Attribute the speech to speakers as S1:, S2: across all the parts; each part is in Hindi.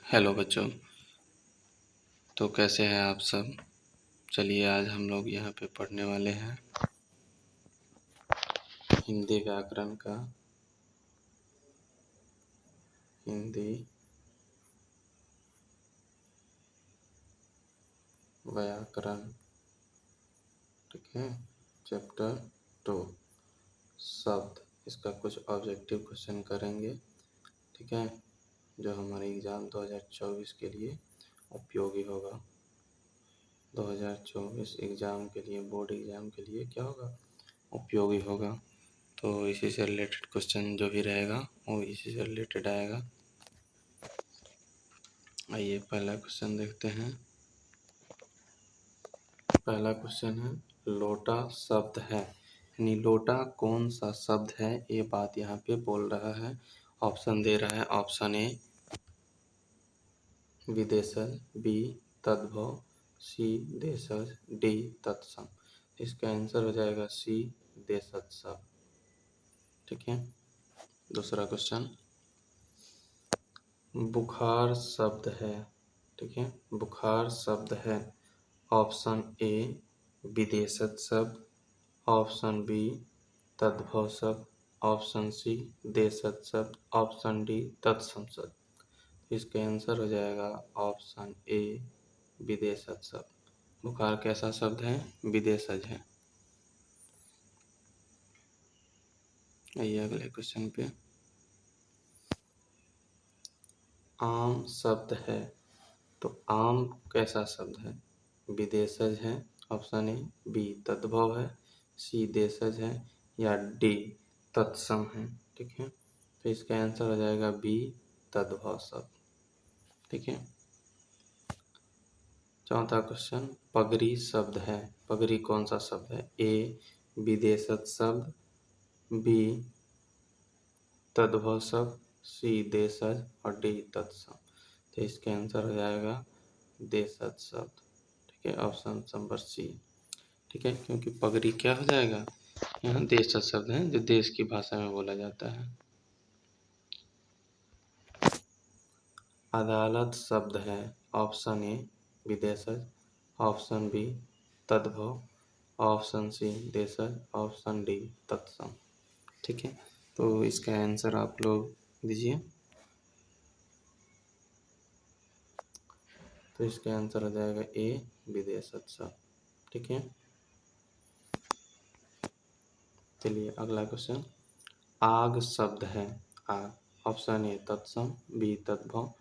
S1: हेलो बच्चों। तो कैसे हैं आप सब। चलिए आज हम लोग यहाँ पे पढ़ने वाले हैं हिंदी व्याकरण का हिंदी व्याकरण। ठीक है, चैप्टर 2 शब्द। इसका कुछ ऑब्जेक्टिव क्वेश्चन करेंगे। ठीक है, जो हमारे एग्ज़ाम 2024 के लिए उपयोगी होगा। 2024 एग्ज़ाम के लिए, बोर्ड एग्ज़ाम के लिए क्या होगा, उपयोगी होगा। तो इसी से रिलेटेड क्वेश्चन जो भी रहेगा वो इसी से रिलेटेड आएगा। आइए पहला क्वेश्चन देखते हैं। पहला क्वेश्चन है लोटा शब्द है, यानी लोटा कौन सा शब्द है, ये बात यहाँ पे बोल रहा है। ऑप्शन दे रहा है। ऑप्शन ए विदेशज, बी तद्भव, सी देशज, डी तत्सम। इसका आंसर हो जाएगा सी देशज शब्द। ठीक है, दूसरा क्वेश्चन बुखार शब्द है। ठीक है, बुखार शब्द है। ऑप्शन ए विदेशज शब्द, ऑप्शन बी तद्भव शब्द, ऑप्शन सी देशज शब्द, ऑप्शन डी तत्सम शब्द। इसका आंसर हो जाएगा ऑप्शन ए विदेशज शब्द। बुखार कैसा शब्द है, विदेशज है। आइए अगले क्वेश्चन पे। आम शब्द है, तो आम कैसा शब्द है, विदेशज है। ऑप्शन ए बी तद्भव है, सी देशज है, या डी तत्सम है। ठीक है, तो इसका आंसर हो जाएगा बी तद्भव शब्द। ठीक है, चौथा क्वेश्चन पगड़ी शब्द है। पगड़ी कौन सा शब्द है, ए विदेशज शब्द, बी तद्भव शब्द, सी देशज और डी तत्सम। तो इसका आंसर हो जाएगा देशज शब्द। ठीक है, ऑप्शन नंबर सी। ठीक है, क्योंकि पगड़ी क्या हो जाएगा, यहाँ देशज शब्द है जो देश की भाषा में बोला जाता है। अदालत शब्द है। ऑप्शन ए विदेशज, ऑप्शन बी तद्भव, ऑप्शन सी देशज, ऑप्शन डी तत्सम। ठीक है, तो इसका आंसर आप लोग दीजिए। तो इसका आंसर हो जाएगा ए विदेशज शब्द। ठीक है, चलिए अगला क्वेश्चन आग शब्द है। आग, ऑप्शन ए तत्सम, बी तद्भव,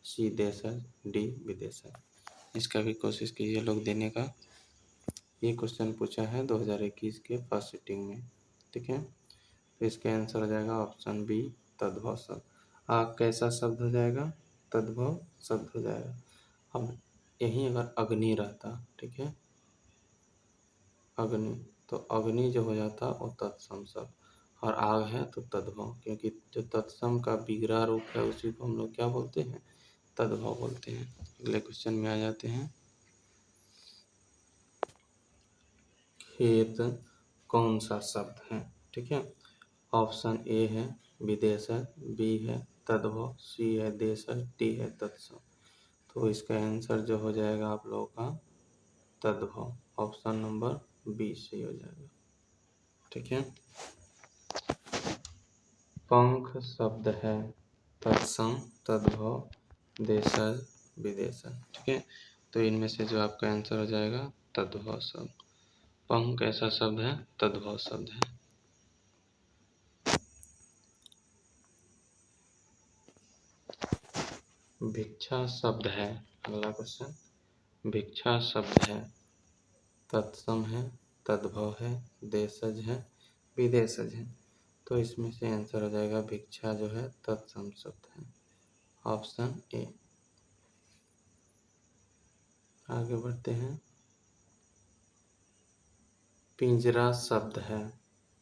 S1: सी देशज, डी विदेशज। इसका भी कोशिश कीजिए लोग देने का। ये क्वेश्चन पूछा है 2021 के फर्स्ट सिटिंग में। ठीक है, तो इसका आंसर हो जाएगा ऑप्शन बी तद्भव शब्द। आग कैसा शब्द हो जाएगा, तद्भव शब्द हो जाएगा। अब यहीं अगर अग्नि रहता, ठीक है, अग्नि, तो अग्नि जो हो जाता वो तत्सम शब्द, और आग है तो तद्भव, क्योंकि जो तत्सम का विग्रह रूप है उसी को हम लोग क्या बोलते हैं, तद्भव बोलते हैं। अगले क्वेश्चन में आ जाते हैं। खेत कौन सा शब्द है। ठीक है, ऑप्शन ए है विदेशज, बी है तद्भव, सी है देशज, डी है तत्सम। तो इसका आंसर जो हो जाएगा आप लोगों का तद्भव, ऑप्शन नंबर बी सही हो जाएगा। ठीक है, पंख शब्द है। तत्सम, तद्भव, देशज, विदेशज। ठीक है, तो इनमें से जो आपका आंसर हो जाएगा तद्भव शब्द। पंख कैसा शब्द है, तद्भव शब्द है। भिक्षा शब्द है। अगला क्वेश्चन भिक्षा शब्द है, तत्सम है, तद्भव है, देशज है, विदेशज है। तो इसमें से आंसर हो जाएगा भिक्षा जो है तत्सम शब्द है, ऑप्शन ए। आगे बढ़ते हैं। पिंजरा शब्द है,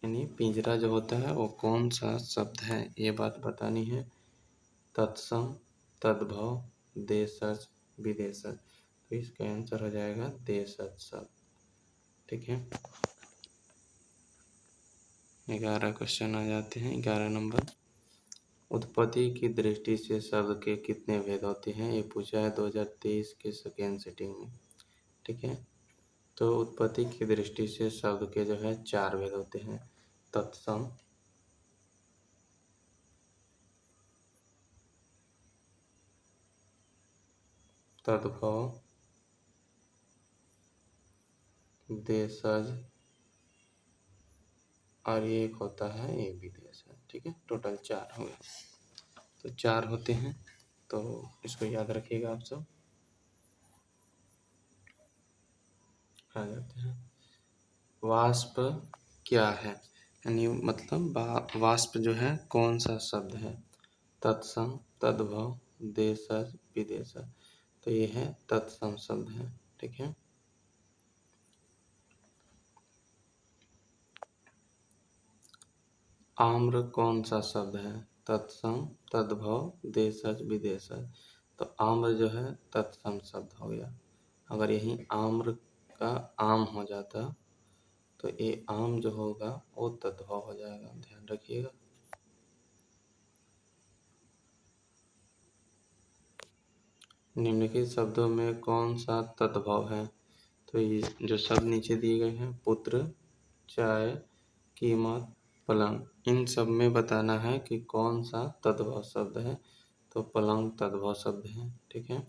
S1: यानी पिंजरा जो होता है वो कौन सा शब्द है, ये बात बतानी है। तत्सम, तद्भव, देशज, विदेशज। तो इसका आंसर हो जाएगा देशज शब्द। ठीक है, 11 क्वेश्चन आ जाते हैं। 11 नंबर उत्पत्ति की दृष्टि से शब्द के कितने भेद होते हैं, ये पूछा है 2023 के सेकेंड सिटिंग में। ठीक है, तो उत्पत्ति की दृष्टि से शब्द के जो है 4 भेद होते हैं। तत्सम, तद्भव, देशज और ये एक होता है ये विदेश है। ठीक है, टोटल 4 हो गए, तो 4 होते हैं, तो इसको याद रखिएगा आप सब। आ जाते हैं, वाष्प क्या है, यानी मतलब वाष्प जो है कौन सा शब्द है। तत्सम, तद्भव, देशज, विदेशज, तो ये है तत्सम शब्द है। ठीक है, आम्र कौन सा शब्द है। तत्सम, तद्भव, देशज, विदेशज, तो आम्र जो है तत्सम शब्द हो गया। अगर यही आम्र का आम हो जाता तो ये आम जो होगा वो तद्भव हो जाएगा, ध्यान रखिएगा। निम्नलिखित शब्दों में कौन सा तद्भव है, तो ये जो शब्द नीचे दिए गए हैं, पुत्र, चाय, कीमत, पलंग, इन सब में बताना है कि कौन सा तद्भव शब्द है, तो पलंग तद्भव शब्द है। ठीक है,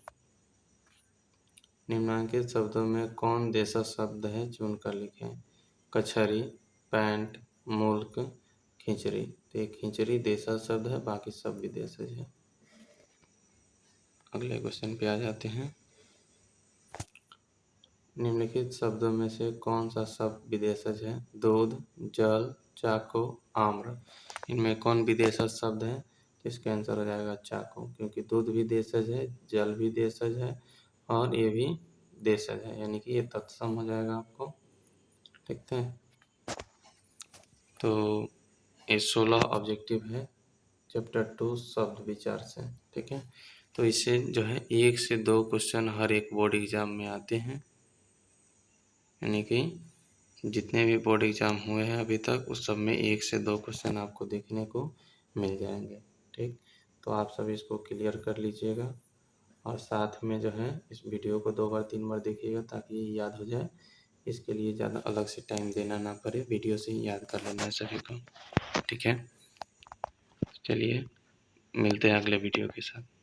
S1: निम्नलिखित शब्दों में कौन देशज शब्द है, चुनकर लिखें। कचहरी, पैंट, मुल्क, खिचड़ी, तो ये खिचड़ी देशज शब्द है, बाकी सब विदेशज है। अगले क्वेश्चन पे आ जाते हैं, निम्नलिखित शब्दों में से कौन सा शब्द विदेशज है। दूध, जल, चाकू, आम्र, इनमें कौन विदेशज शब्द है, तो इसका आंसर हो जाएगा चाकू, क्योंकि दूध भी देशज है, जल भी देशज है और ये भी देशज है, यानी कि ये तत्सम हो जाएगा आपको। ठीक है, तो ये 16 ऑब्जेक्टिव है चैप्टर 2 शब्द विचार से। ठीक है, तो इससे जो है 1 से 2 क्वेश्चन हर एक बोर्ड एग्जाम में आते हैं, यानी कि जितने भी बोर्ड एग्जाम हुए हैं अभी तक उस सब में 1 से 2 क्वेश्चन आपको देखने को मिल जाएंगे। ठीक, तो आप सब इसको क्लियर कर लीजिएगा और साथ में जो है इस वीडियो को 2 बार 3 बार देखिएगा ताकि ये याद हो जाए। इसके लिए ज़्यादा अलग से टाइम देना ना पड़े, वीडियो से ही याद कर लेना है सभी को। ठीक है, चलिए मिलते हैं अगले वीडियो के साथ।